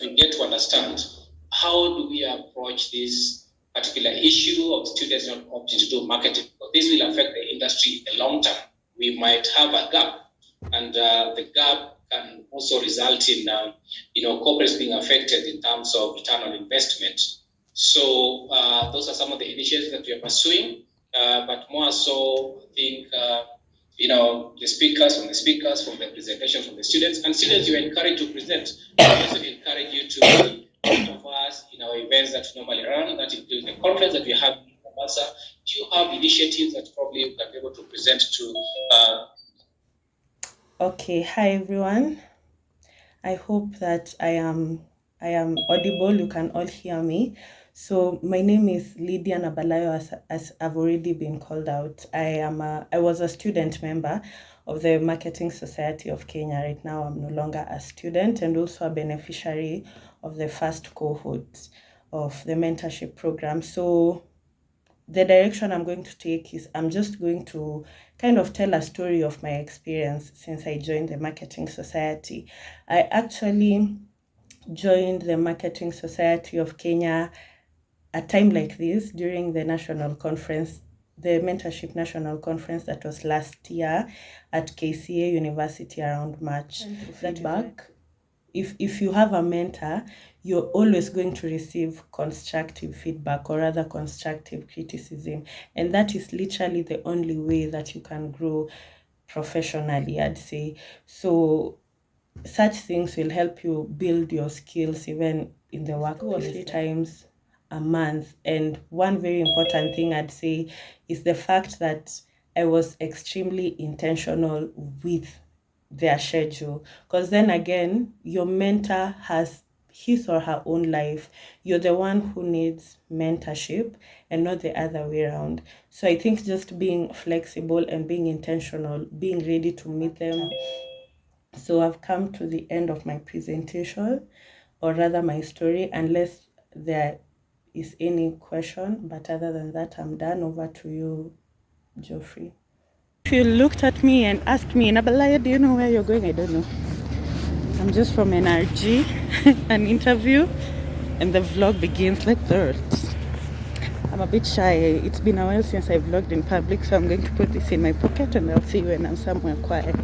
to get to understand how do we approach this particular issue of students not opting to do marketing, because this will affect the industry in the long term. We might have a gap, and the gap can also result in corporates being affected in terms of return on investment. So those are some of the initiatives that we are pursuing, but more so, I think the speakers, from the presentation from the students, and students you encourage to present. We also encourage you to be part of us in our events that we normally run, that includes the conference that we have in Mombasa. Do you have initiatives that probably you can be able to present to? Okay, hi everyone. I hope that I am audible. You can all hear me. So my name is Lydia Nabalayo, as I've already been called out. I was a student member of the Marketing Society of Kenya. Right now, I'm no longer a student, and also a beneficiary of the first cohort of the mentorship program. So the direction I'm going to take is I'm just going to kind of tell a story of my experience since I joined the Marketing Society. I actually joined the Marketing Society of Kenya a time like this during the national conference, the mentorship national conference that was last year at KCA University around March. Feedback. If you have a mentor, you're always going to receive constructive feedback, or rather constructive criticism. And that is literally the only way that you can grow professionally, I'd say. So such things will help you build your skills even in the work 2 or 3 times a month. And one very important thing I'd say is the fact that I was extremely intentional with their schedule, because then again, your mentor has his or her own life. You're the one who needs mentorship and not the other way around. So I think just being flexible and being intentional, being ready to meet them. So I've come to the end of my presentation, or rather my story, unless there is any question. But other than that, I'm done. Over to you, Geoffrey. If you looked at me and asked me, Nabalaya, do you know where you're going? I don't know. I'm just from NRG, an interview, and the vlog begins like that. I'm a bit shy. It's been a while since I vlogged in public, so I'm going to put this in my pocket and I'll see you when I'm somewhere quiet.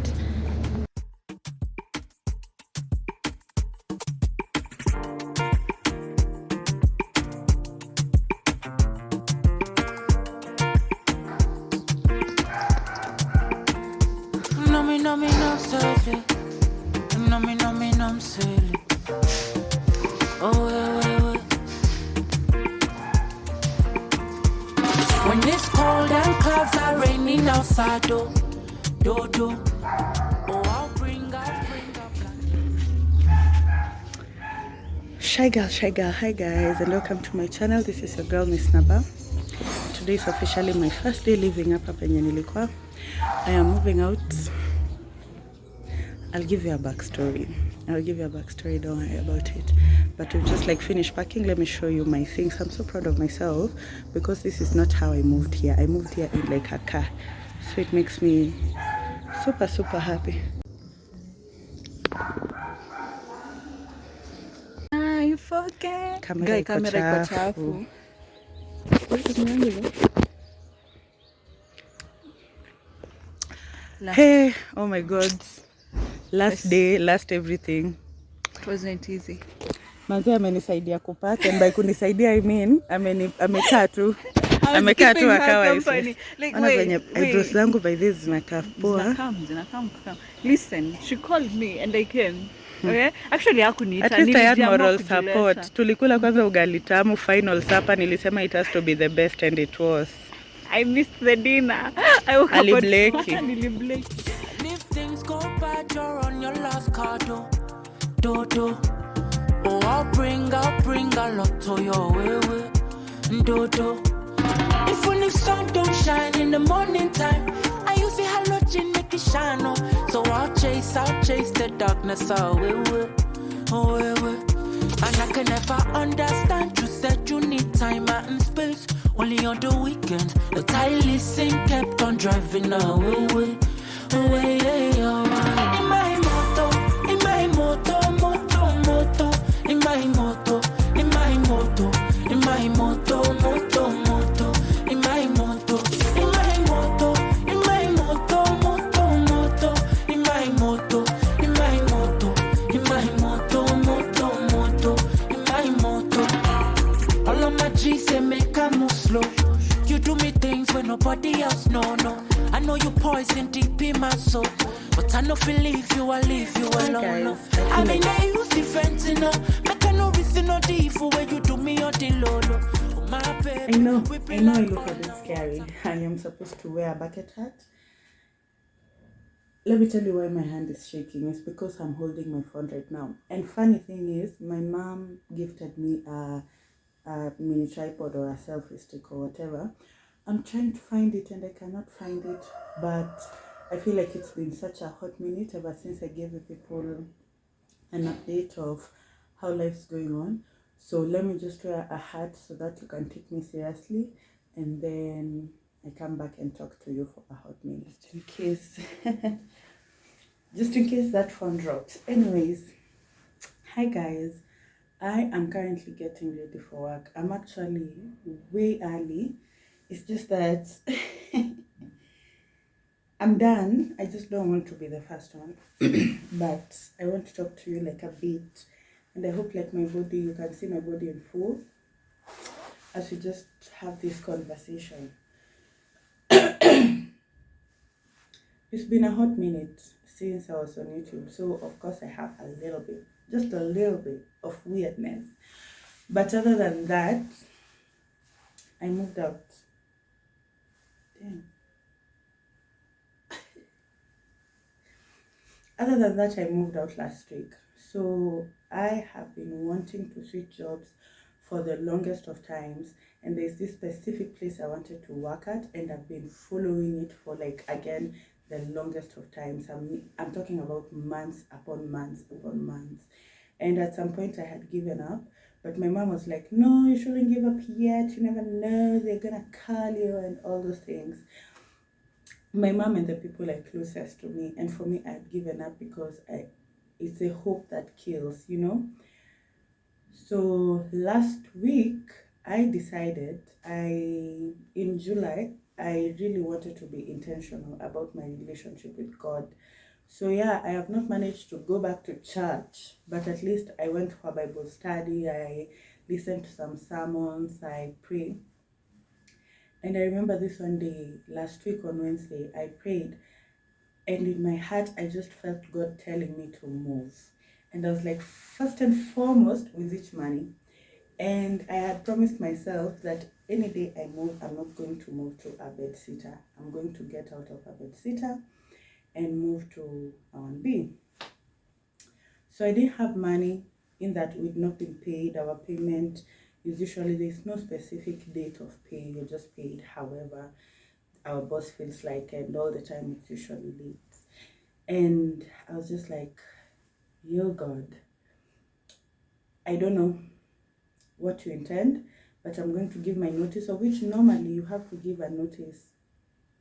When it's cold and clouds are raining outside, do. Oh, I'll bring up. Shy girl. Hi guys, and welcome to my channel. This is your girl, Miss Naba. Today is officially my first day living up penye nilikuwa. I am moving out. I'll give you a backstory. Don't worry about it. But we've just like finished packing. Let me show you my things. I'm so proud of myself because this is not how I moved here. I moved here in like a car. So it makes me super happy. You forget. Kamera iko chafu. Hey, oh my god. Last day, last everything. It wasn't easy. Manze amenisaidia kupaka, and by kunisaidia I mean amekaa tu. Amekaa tu akawa hivi. Ana venye eyebrows zangu by this zinakaa poa. Zinakam. Listen, she called me and I came. Okay? Actually hakuniita. At least I had moral support. Tulikula kwanza ugali tamu, final supper, nilisema it has to be the best and it was. I missed the dinner. I woke up If things go bad, you're on your last card, do. Oh, I'll bring a lot to your way, do. If when the sun don't shine in the morning time, I use the halogen make it shine, so I'll chase the darkness away, and I can never understand. You said you need time and space, only on the weekends. The tireless thing kept on driving away. In my moto, in my my moto, in my moto, in my moto, moto, moto, in my moto, in my moto, in my moto, moto, moto, in my moto, in my moto, in my moto, moto, moto, in my moto. All of my G's say make I move slow. You do me things when nobody else know, no. I know you poison deep in my soul, but I know if leave you, I leave you alone. No. I mean, I use defense, you know. Make I know it's no for where you do me or the lolo. Oh, my baby, I know I look a bit scary. I am supposed to wear a bucket hat. Let me tell you why my hand is shaking. It's because I'm holding my phone right now. And funny thing is, my mom gifted me a mini tripod or a selfie stick or whatever. I'm trying to find it and I cannot find it, but I feel like it's been such a hot minute ever since I gave the people an update of how life's going on. So let me just wear a hat so that you can take me seriously, and then I come back and talk to you for a hot minute, just in case just in case that phone drops. Anyways, hi guys, I am currently getting ready for work. I'm actually way early. It's just that I'm done. I just don't want to be the first one. But I want to talk to you like a bit. And I hope like my body, you can see my body in full as we just have this conversation. It's been a hot minute since I was on YouTube. So of course I have a little bit, just a little bit of weirdness. But other than that, I moved out. Damn. Other than that, I moved out last week. So I have been wanting to switch jobs for the longest of times. And there's this specific place I wanted to work at, and I've been following it for like, again, the longest of times. I'm talking about months upon months upon months. And at some point I had given up. But my mom was like, no, you shouldn't give up yet. You never know. They're going to call you and all those things. My mom and the people are closest to me. And for me, I've given up because it's a hope that kills, you know. So last week, I decided, in July, I really wanted to be intentional about my relationship with God. So yeah, I have not managed to go back to church, but at least I went for Bible study, I listened to some sermons, I prayed. And I remember this one day, last week on Wednesday, I prayed, and in my heart, I just felt God telling me to move. And I was like, first and foremost, with each money. And I had promised myself that any day I move, I'm not going to move to a bed sitter. I'm going to get out of a bed sitter and move to a 1B. So I didn't have money, in that we'd not been paid. Our payment is usually, there's no specific date of pay, you're just paid however our boss feels like, and all the time it's usually late. And I was just like, yo God, I don't know what you intend, but I'm going to give my notice, of which normally you have to give a notice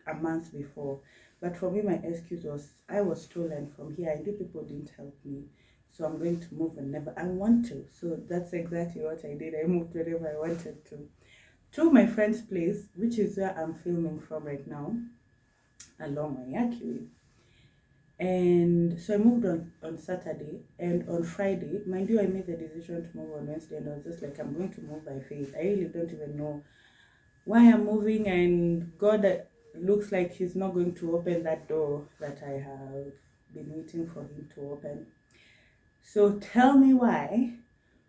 a month before. But for me, my excuse was, I was stolen from here. I knew people didn't help me. So I'm going to move whenever I want to. So that's exactly what I did. I moved whenever I wanted to my friend's place, which is where I'm filming from right now, along Waiaki. And so I moved on Saturday, and on Friday, mind you, I made the decision to move on Wednesday, and I was just like, I'm going to move by faith. I really don't even know why I'm moving, and God looks like he's not going to open that door that I have been waiting for him to open. So tell me why.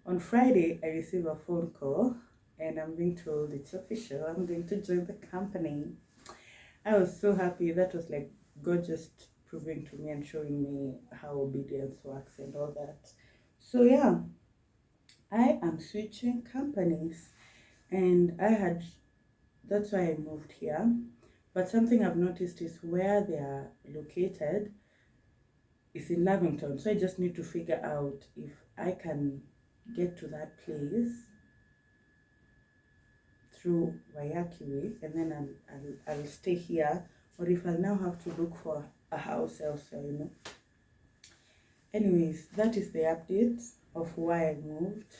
On Friday, I received a phone call, and I'm being told it's official. I'm going to join the company. I was so happy. That was like God just proving to me and showing me how obedience works and all that. So yeah, I am switching companies, and that's why I moved here. But something I've noticed is where they are located is in Lavington. So I just need to figure out if I can get to that place through Waiaki, and then I'll stay here, or if I'll now have to look for a house elsewhere, you know. Anyways, that is the update. of why I moved.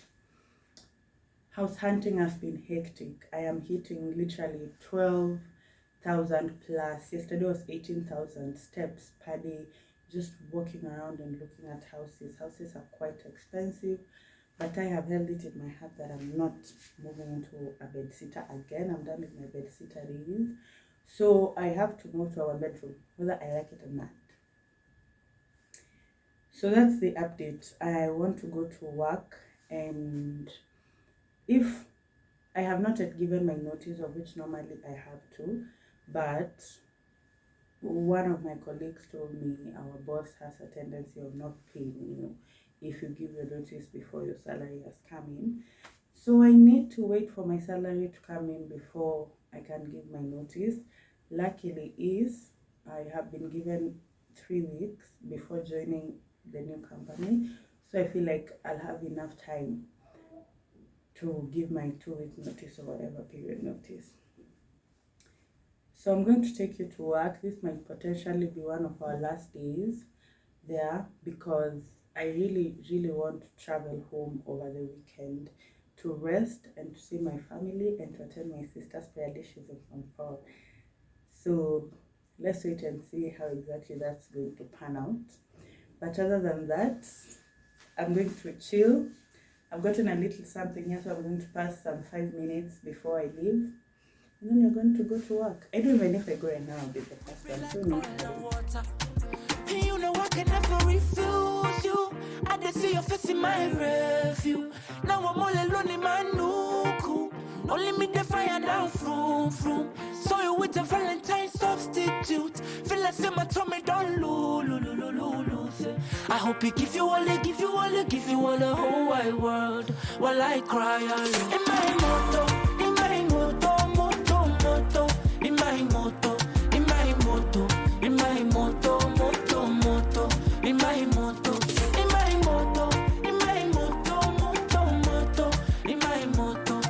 House hunting has been hectic. I am hitting literally 12,000 plus. Yesterday was 18,000 steps per day, just walking around and looking at houses. Houses are quite expensive, but I have held it in my heart that I'm not moving into a bedsitter again. I'm done with my bedsitter days. So I have to move to our bedroom, whether I like it or not. So that's the update. I want to go to work, and if I have not yet given my notice, of which normally I have to, but one of my colleagues told me our boss has a tendency of not paying you if you give your notice before your salary has come in. So I need to wait for my salary to come in before I can give my notice. Luckily I have been given 3 weeks before joining the new company, so I feel like I'll have enough time to give my 2-week notice or whatever period notice. So I'm going to take you to work. This might potentially be one of our last days there, because I really want to travel home over the weekend to rest and to see my family and to attend my sister's prayer dishes in Form 4. So let's wait and see how exactly that's going to pan out. But other than that, I'm going to chill. I've gotten a little something here, so I'm going to pass some 5 minutes before I leave. And then you're going to go to work. I don't even know if I go right now, I'll be the first one. So you know I can never refuse you. I just see your face in my review. Now I'm all alone in my nuku. Only me the fire down from. So you with a Valentine substitute. Feel like say my tummy don't lose. I hope he give you all the whole wide world while I cry alone. In my moto, moto, in my moto, in my moto, in my moto, in my moto, in my moto, in my moto, in my moto,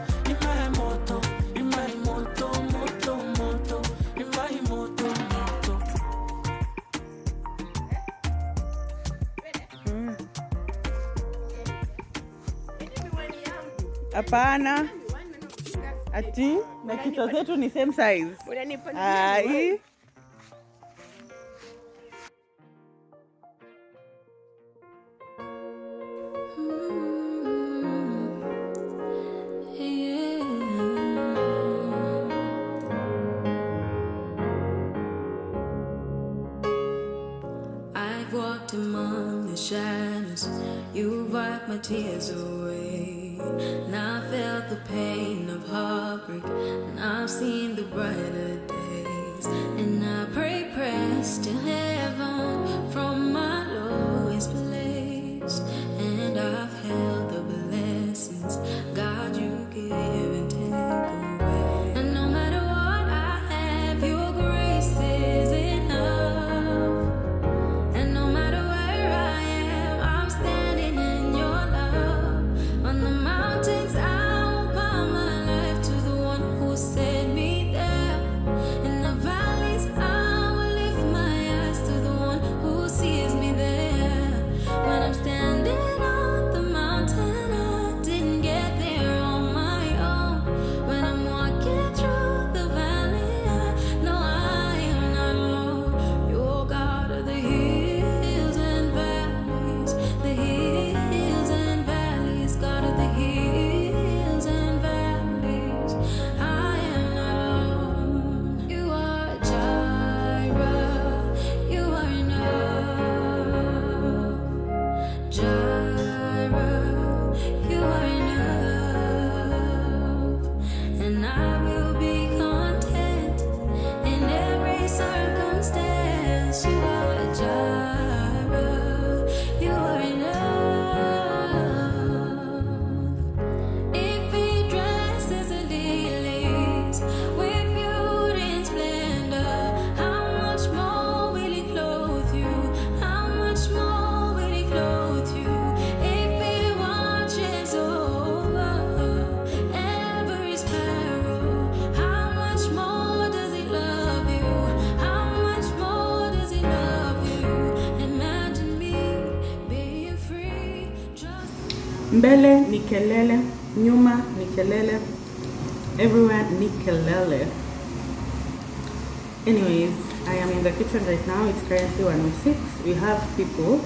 in my moto, in my moto, in my moto. Hapana. Ati na kichwa zetu ni same size. Ai. I've walked among the shadows, you wiped my tears away. Now I felt the pain of heartbreak, and I've seen the brighter days. And I pray prayers to heaven from my lowest place. And I've held the blessings God you give and take away. And no matter what I have, your grace is enough. And no matter where I am, I'm standing in your love. On the mountains, I will bow my life to the one who set me there. In the valleys, I will lift my eyes to Mbele ni kelele, nyuma ni kelele, everywhere ni kelele. Anyways, I am in the kitchen right now. It's currently 1:06. We have people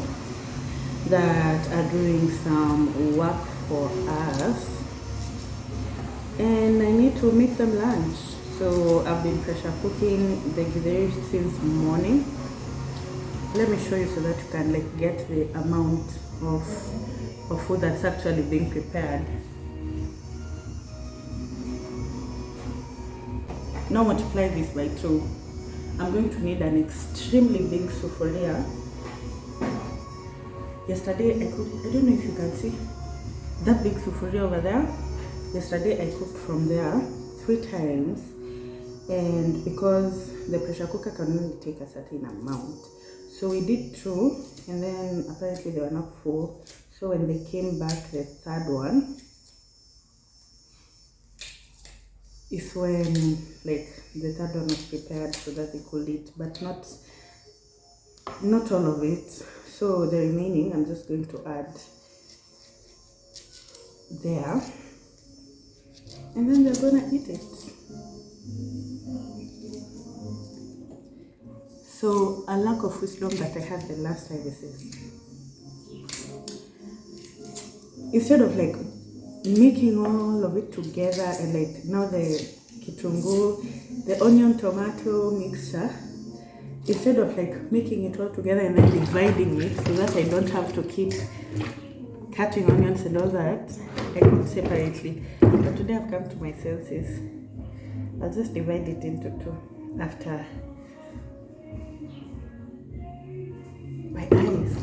that are doing some work for us, and I need to make them lunch. So I've been pressure cooking the githeri since morning. Let me show you so that you can like get the amount of food that's actually being prepared. Now multiply this by 2. I'm going to need an extremely big sufuria. Yesterday I cooked, I don't know if you can see that big sufuria over there. Yesterday I cooked from there 3 times, and because the pressure cooker can only take a certain amount, so we did 2, and then apparently they were not full. So when they came back, the third one is when like the third one was prepared so that they could eat, but not all of it. So the remaining I'm just going to add there, and then they're gonna eat it. So a lack of wisdom that I had the last time is this: instead of like making all of it together and like now the kitungu, the onion tomato mixture, instead of like making it all together and then dividing it so that I don't have to keep cutting onions and all that, I cook separately. But today I've come to my senses. I'll just divide it into 2 after my eyes.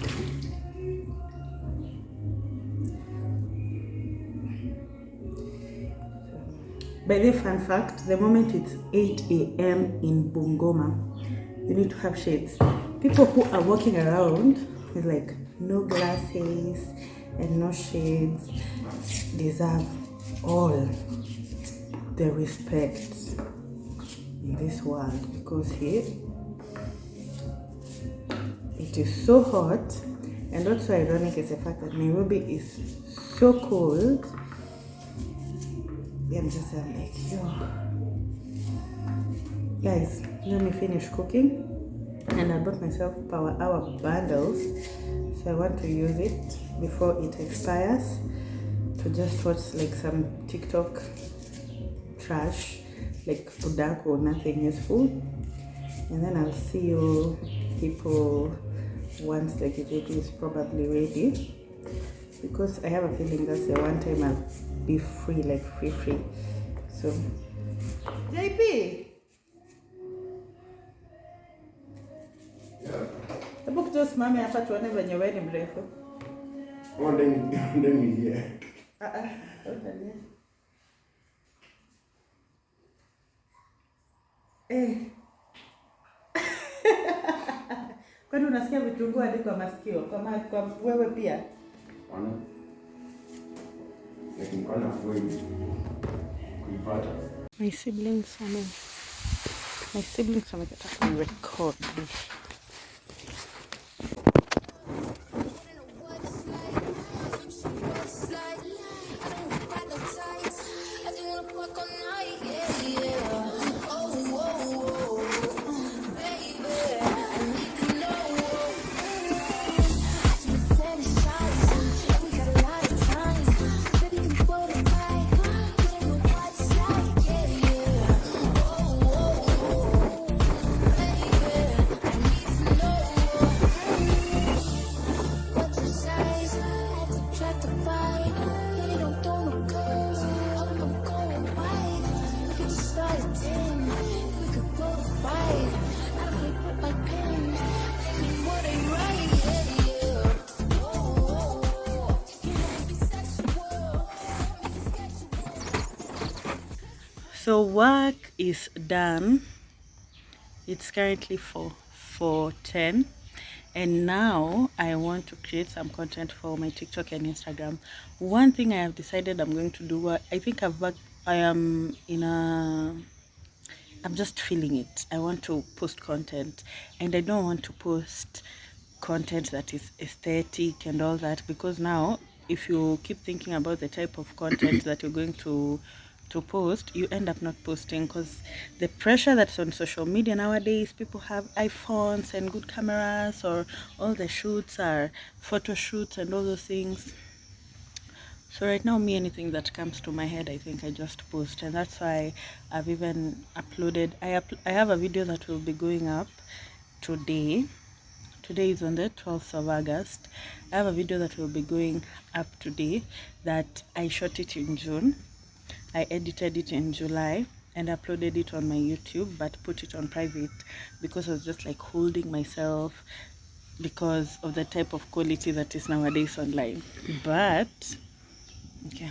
By the fun fact, the moment it's 8 a.m. in Bungoma, you need to have shades. People who are walking around with like no glasses and no shades deserve all the respect in this world, because here it is so hot, and also ironic is the fact that Nairobi is so cold. I'm just like, yo, guys, let me finish cooking, and I bought myself power hour bundles, so I want to use it before it expires to just watch like some TikTok trash, like Udaku, nothing useful, and then I'll see you people once the githeri is probably ready, because I have a feeling that's the one time I'll be free, like free. So JP, hebu kuja usimame hapa tuone venye wewe ni mrefu. Kwani unasikia vitunguu hadi kwa masikio? Kwa wewe pia? My siblings wametaka ni record. So work is done. It's currently 4:10, and now I want to create some content for my TikTok and Instagram. One thing I have decided I'm going to do, I'm just feeling it. I want to post content, and I don't want to post content that is aesthetic and all that, because now if you keep thinking about the type of content that you're going to post, you end up not posting, because the pressure that's on social media nowadays, people have iPhones and good cameras, or all the shoots are photo shoots and all those things. So right now, me, anything that comes to my head, I think I just post, and that's why I've even uploaded. I have a video that will be going up today. Today is on the 12th of August. I have a video that will be going up today that I shot it in June. I edited it in July and uploaded it on my YouTube, but put it on private because I was just like holding myself because of the type of quality that is nowadays online. But okay,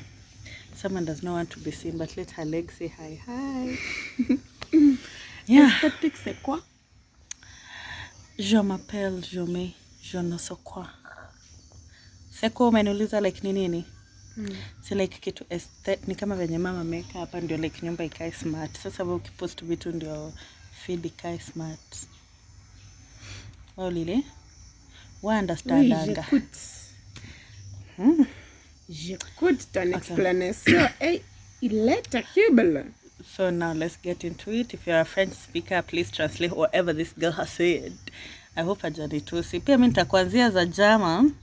someone does not want to be seen, but let her leg say hi. Hi. Yeah. Aesthetic, c'est quoi? Je m'appelle Jome, je ne sais quoi. Seko umeniuliza like ni nini? Si like kitu aesthetic, ni kama venye mama ameweka hapa ndio like nyumba ikae smart. Sasa wewe ukipost vitu ndio feed ikae smart. Oh Lily, we understand anga. J'écoute ton explanation et il est terrible. So now let's get into it. If you're a French speaker, please translate whatever this girl has said. I hope hajanitusi. Pia mimi nitakuanzia za German.